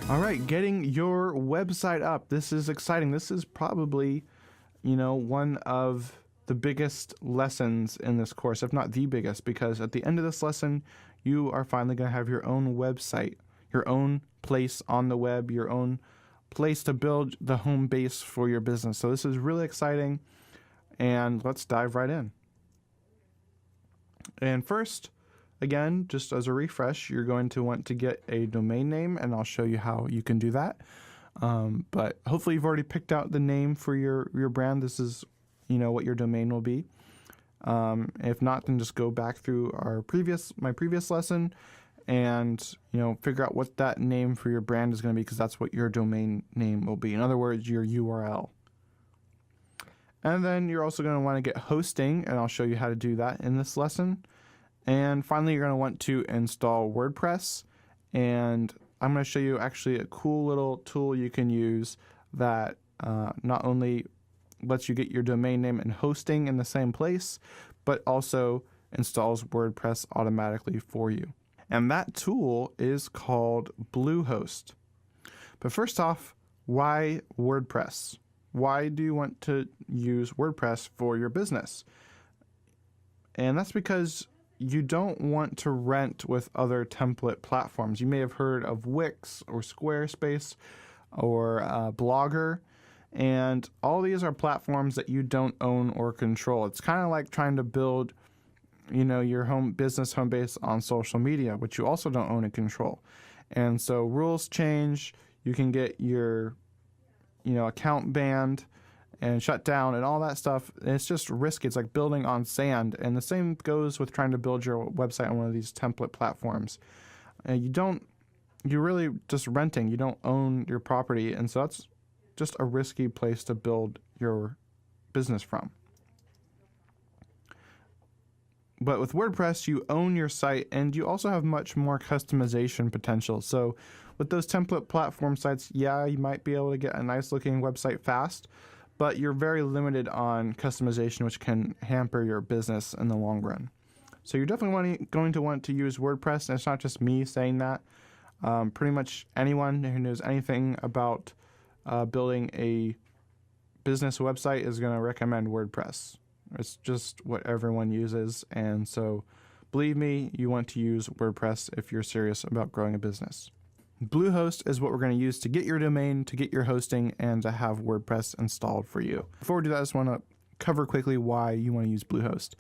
All right, getting your website up. This is exciting. This is probably, one of the biggest lessons in this course, if not the biggest, because at the end of this lesson, you are finally going to have your own website, your own place on the web, your own place to build the home base for your business. So this is really exciting, and let's dive right in. And first, again, just as a refresh, you're going to want to get a domain name, and I'll show you how you can do that. But hopefully you've already picked out the name for your brand. This is, what your domain will be. If not, then just go back through my previous lesson and, figure out what that name for your brand is going to be, because that's what your domain name will be. In other words, your URL. And then you're also going to want to get hosting, and I'll show you how to do that in this lesson. And finally, you're going to want to install WordPress, and I'm going to show you actually a cool little tool you can use that not only lets you get your domain name and hosting in the same place, but also installs WordPress automatically for you. And that tool is called Bluehost. But first off, why WordPress? Why do you want to use WordPress for your business? And that's because you don't want to rent with other template platforms. You may have heard of Wix or Squarespace or Blogger, and all these are platforms that you don't own or control. It's kind of like trying to build, your home base on social media, which you also don't own and control. And so rules change. You can get your, account banned and shut down and all that stuff. It's just risky. It's like building on sand. And the same goes with trying to build your website on one of these template platforms. You're really just renting. You don't own your property. And so that's just a risky place to build your business from. But with WordPress, you own your site, and you also have much more customization potential. So with those template platform sites, you might be able to get a nice looking website fast, but you're very limited on customization, which can hamper your business in the long run. So you're definitely going to want to use WordPress, and it's not just me saying that. Pretty much anyone who knows anything about building a business website is going to recommend WordPress. It's just what everyone uses, and so believe me, you want to use WordPress if you're serious about growing a business. Bluehost is what we're going to use to get your domain, to get your hosting, and to have WordPress installed for you. Before we do that, I just want to cover quickly why you want to use Bluehost.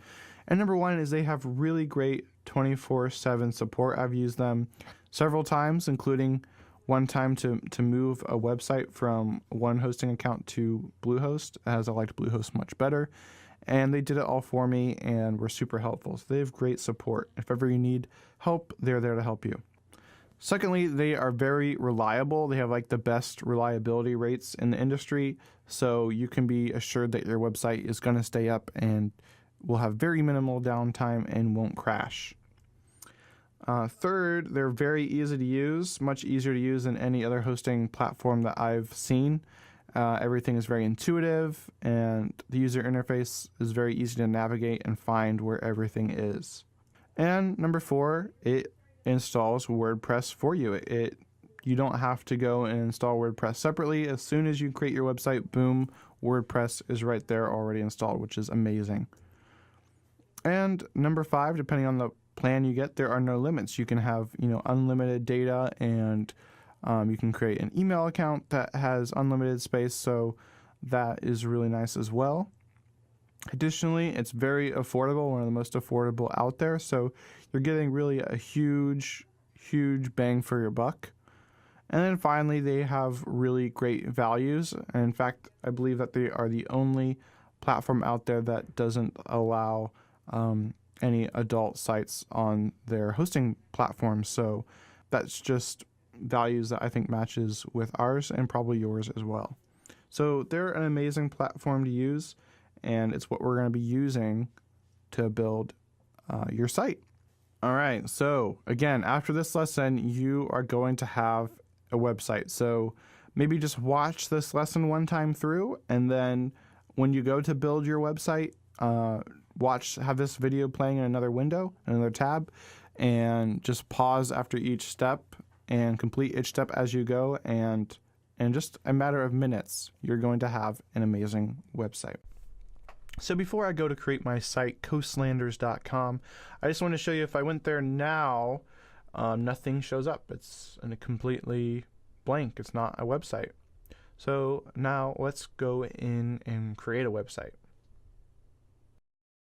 And number one is they have really great 24/7 support. I've used them several times, including one time to move a website from one hosting account to Bluehost, as I liked Bluehost much better. And they did it all for me and were super helpful. So they have great support. If ever you need help, they're there to help you. Secondly, they are very reliable. They have like the best reliability rates in the industry. So you can be assured that your website is going to stay up and will have very minimal downtime and won't crash. Third, they're very easy to use, much easier to use than any other hosting platform that I've seen. Everything is very intuitive, and the user interface is very easy to navigate and find where everything is. And number four, it installs WordPress for you. You don't have to go and install WordPress separately. As soon as you create your website, boom, WordPress is right there already installed, which is amazing. And number five, depending on the plan you get, there are no limits. You can have, unlimited data, and you can create an email account that has unlimited space, so that is really nice as well. Additionally, it's very affordable, one of the most affordable out there, so you're getting really a huge bang for your buck. And then finally, they have really great values. And in fact, I believe that they are the only platform out there that doesn't allow any adult sites on their hosting platform. So that's just values that I think matches with ours and probably yours as well. So they're an amazing platform to use, and it's what we're going to be using to build your site. All right, so again, after this lesson, you are going to have a website. So maybe just watch this lesson one time through, and then when you go to build your website, have this video playing in another window, another tab, and just pause after each step and complete each step as you go, and in just a matter of minutes, you're going to have an amazing website. So before I go to create my site, coastlanders.com, I just want to show you if I went there now, nothing shows up. It's completely blank. It's not a website. So now let's go in and create a website.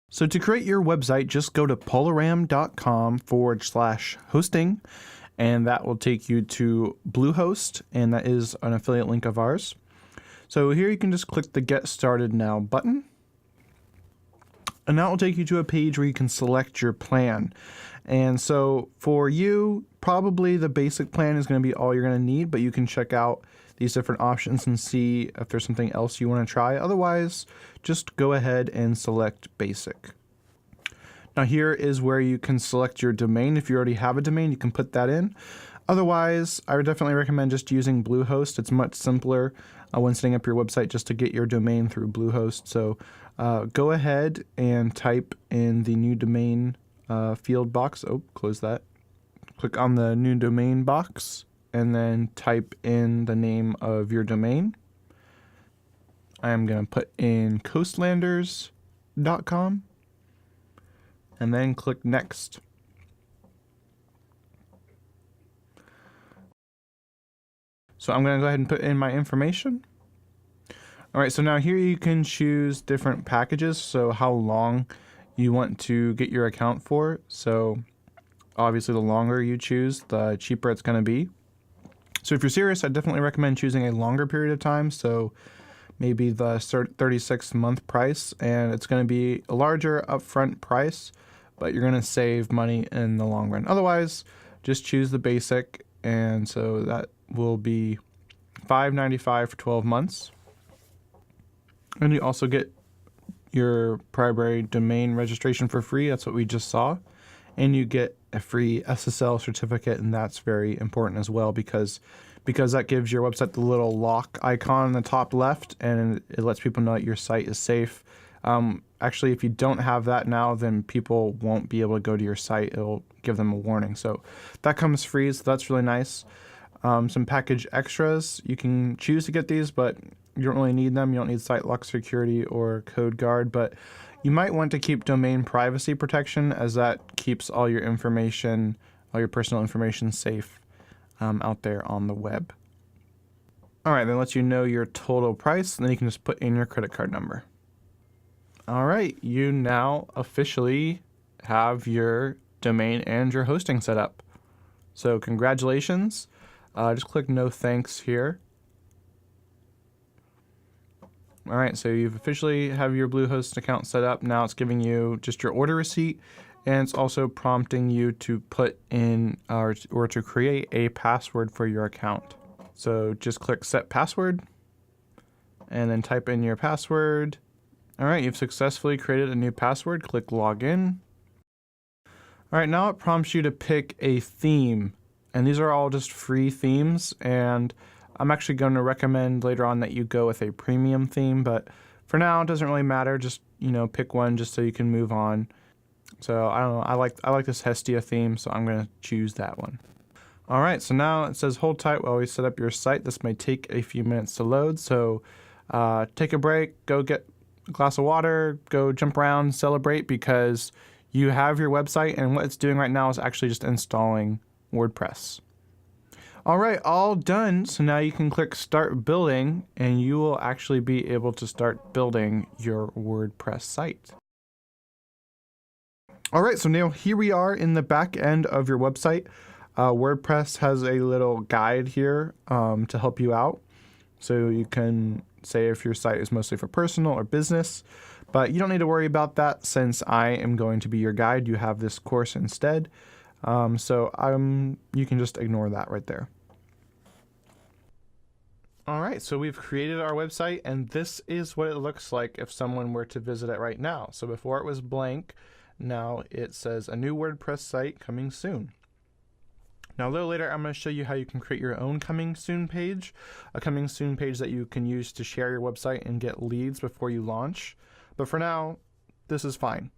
So to create your website, just go to polaram.com/hosting, and that will take you to Bluehost, and that is an affiliate link of ours. So here you can just click the Get Started Now button, and that will take you to a page where you can select your plan. And so for you, probably the basic plan is going to be all you're going to need, but you can check out these different options and see if there's something else you want to try. Otherwise, just go ahead and select basic. Now here is where you can select your domain. If you already have a domain, you can put that in. Otherwise, I would definitely recommend just using Bluehost. It's much simpler when setting up your website just to get your domain through Bluehost. So go ahead and type in the new domain field box. Oh, close that. Click on the new domain box and then type in the name of your domain. I am going to put in coastlanders.com and then click next. So I'm going to go ahead and put in my information. All right, so now here you can choose different packages, so how long you want to get your account for. So obviously the longer you choose, the cheaper it's going to be. So if you're serious, I definitely recommend choosing a longer period of time. So maybe the 36-month price, and it's going to be a larger upfront price, but you're going to save money in the long run. Otherwise, just choose the basic, and so that will be $5.95 for 12 months. And you also get your primary domain registration for free. That's what we just saw. And you get a free SSL certificate, and that's very important as well because that gives your website the little lock icon in the top left, and it lets people know that your site is safe. Actually, if you don't have that now, then people won't be able to go to your site. It'll give them a warning. So that comes free, so that's really nice. Some package extras, you can choose to get these, but you don't really need them. You don't need site lock security or code guard, but you might want to keep domain privacy protection, as that keeps all your information, all your personal information safe out there on the web. All right, then lets you know your total price, and then you can just put in your credit card number. All right, you now officially have your domain and your hosting set up. So congratulations. Just click no thanks here. All right, so you've officially have your Bluehost account set up. Now it's giving you just your order receipt, and it's also prompting you to put in or to create a password for your account. So just click set password and then type in your password. All right, you've successfully created a new password. Click login. All right, now it prompts you to pick a theme, and these are all just free themes, and I'm actually going to recommend later on that you go with a premium theme, but for now it doesn't really matter. Just, pick one just so you can move on. So I don't know, I like this Hestia theme, so I'm going to choose that one. All right, so now it says hold tight while we set up your site. This may take a few minutes to load, so take a break, go get a glass of water, go jump around, celebrate, because you have your website, and what it's doing right now is actually just installing WordPress. All right, all done. So now you can click Start Building, and you will actually be able to start building your WordPress site. All right, so now here we are in the back end of your website. WordPress has a little guide here to help you out. So you can say if your site is mostly for personal or business, but you don't need to worry about that since I am going to be your guide. You have this course instead. You can just ignore that right there. All right, so we've created our website, and this is what it looks like if someone were to visit it right now. So before it was blank, now it says a new WordPress site coming soon. Now a little later, I'm going to show you how you can create your own coming soon page, a coming soon page that you can use to share your website and get leads before you launch. But for now, this is fine.